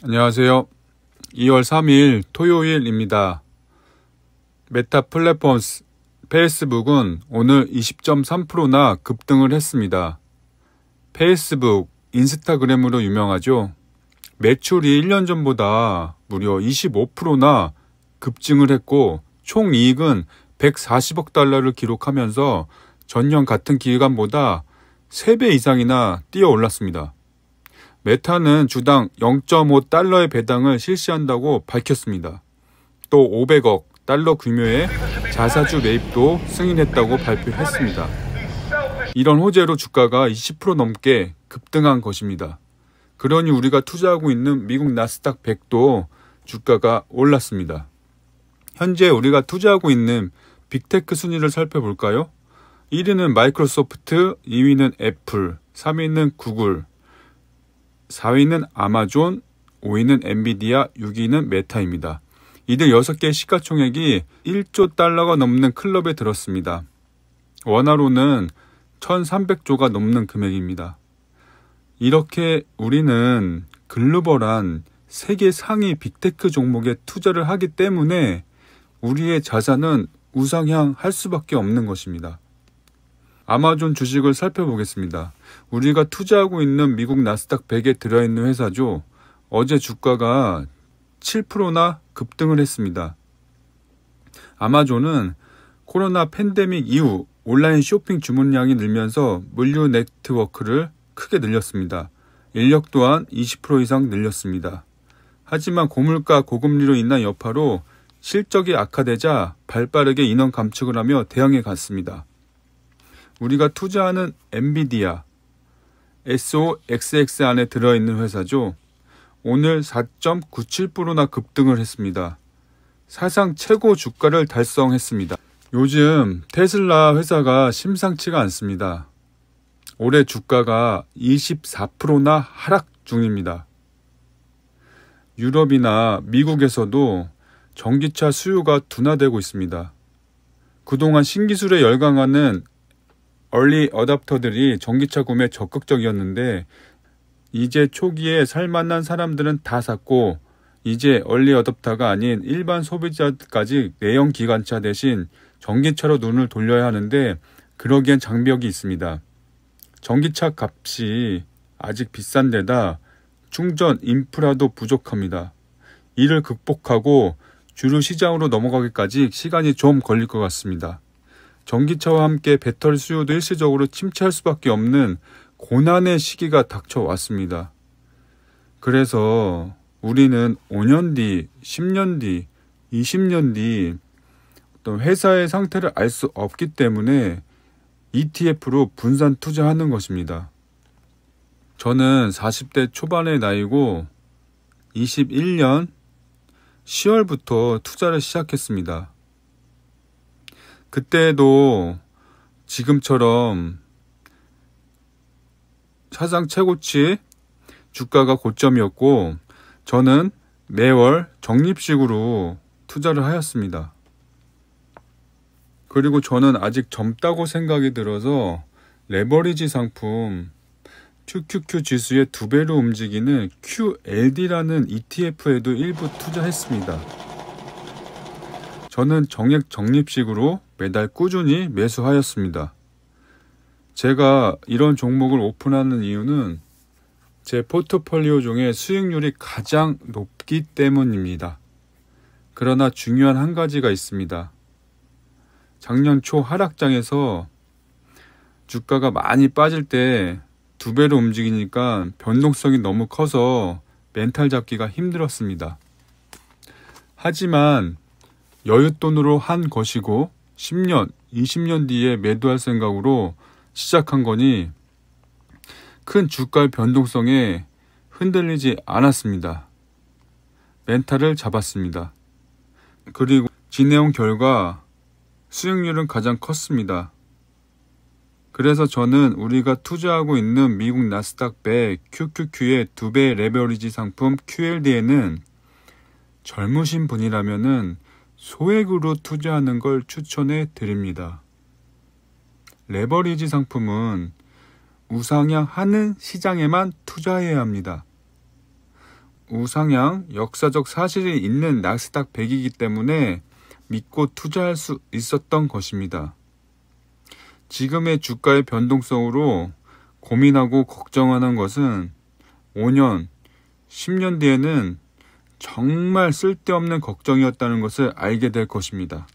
안녕하세요. 2월 3일 토요일입니다. 메타 플랫폼스 페이스북은 오늘 20.3%나 급등을 했습니다. 페이스북, 인스타그램으로 유명하죠. 매출이 1년 전보다 무려 25%나 급증을 했고 총 이익은 140억 달러를 기록하면서 전년 같은 기간보다 3배 이상이나 뛰어 올랐습니다. 메타는 주당 0.5달러의 배당을 실시한다고 밝혔습니다. 또 500억 달러 규모의 자사주 매입도 승인했다고 발표했습니다. 이런 호재로 주가가 20% 넘게 급등한 것입니다. 그러니 우리가 투자하고 있는 미국 나스닥 100도 주가가 올랐습니다. 현재 우리가 투자하고 있는 빅테크 순위를 살펴볼까요? 1위는 마이크로소프트, 2위는 애플, 3위는 구글, 4위는 아마존, 5위는 엔비디아, 6위는 메타입니다. 이들 6개의 시가총액이 1조 달러가 넘는 클럽에 들었습니다. 원화로는 1300조가 넘는 금액입니다. 이렇게 우리는 글로벌한 세계 상위 빅테크 종목에 투자를 하기 때문에 우리의 자산은 우상향할 수밖에 없는 것입니다. 아마존 주식을 살펴보겠습니다. 우리가 투자하고 있는 미국 나스닥 100에 들어있는 회사죠. 어제 주가가 7%나 급등을 했습니다. 아마존은 코로나 팬데믹 이후 온라인 쇼핑 주문량이 늘면서 물류 네트워크를 크게 늘렸습니다. 인력 또한 20% 이상 늘렸습니다. 하지만 고물가 고금리로 인한 여파로 실적이 악화되자 발빠르게 인원 감축을 하며 대응해 갔습니다. 우리가 투자하는 엔비디아, SOXX 안에 들어있는 회사죠. 오늘 4.97%나 급등을 했습니다. 사상 최고 주가를 달성했습니다. 요즘 테슬라 회사가 심상치가 않습니다. 올해 주가가 24%나 하락 중입니다. 유럽이나 미국에서도 전기차 수요가 둔화되고 있습니다. 그동안 신기술에 열광하는 얼리 어답터들이 전기차 구매에 적극적이었는데 이제 초기에 살만한 사람들은 다 샀고 이제 얼리 어답터가 아닌 일반 소비자까지 내연 기관차 대신 전기차로 눈을 돌려야 하는데 그러기엔 장벽이 있습니다. 전기차 값이 아직 비싼 데다 충전 인프라도 부족합니다. 이를 극복하고 주류 시장으로 넘어가기까지 시간이 좀 걸릴 것 같습니다. 전기차와 함께 배터리 수요도 일시적으로 침체할 수밖에 없는 고난의 시기가 닥쳐왔습니다. 그래서 우리는 5년 뒤, 10년 뒤, 20년 뒤 어떤 회사의 상태를 알 수 없기 때문에 ETF로 분산 투자하는 것입니다. 저는 40대 초반의 나이고 21년 10월부터 투자를 시작했습니다. 그때도 지금처럼 사상 최고치 주가가 고점이었고 저는 매월 적립식으로 투자를 하였습니다. 그리고 저는 아직 젊다고 생각이 들어서 레버리지 상품 QQQ 지수의 2배로 움직이는 QLD라는 ETF에도 일부 투자했습니다. 저는 정액 적립식으로 매달 꾸준히 매수하였습니다. 제가 이런 종목을 오픈하는 이유는 제 포트폴리오 중에 수익률이 가장 높기 때문입니다. 그러나 중요한 한 가지가 있습니다. 작년 초 하락장에서 주가가 많이 빠질 때 2배로 움직이니까 변동성이 너무 커서 멘탈 잡기가 힘들었습니다. 하지만 여윳돈으로 한 것이고 10년, 20년 뒤에 매도할 생각으로 시작한 거니 큰 주가의 변동성에 흔들리지 않았습니다. 멘탈을 잡았습니다. 그리고 진행한 결과 수익률은 가장 컸습니다. 그래서 저는 우리가 투자하고 있는 미국 나스닥 100 QQQ의 2배 레버리지 상품 QLD에는 젊으신 분이라면은 소액으로 투자하는 걸 추천해 드립니다. 레버리지 상품은 우상향하는 시장에만 투자해야 합니다. 우상향 역사적 사실이 있는 나스닥 100이기 때문에 믿고 투자할 수 있었던 것입니다. 지금의 주가의 변동성으로 고민하고 걱정하는 것은 5년, 10년 뒤에는 정말 쓸데없는 걱정이었다는 것을 알게 될 것입니다.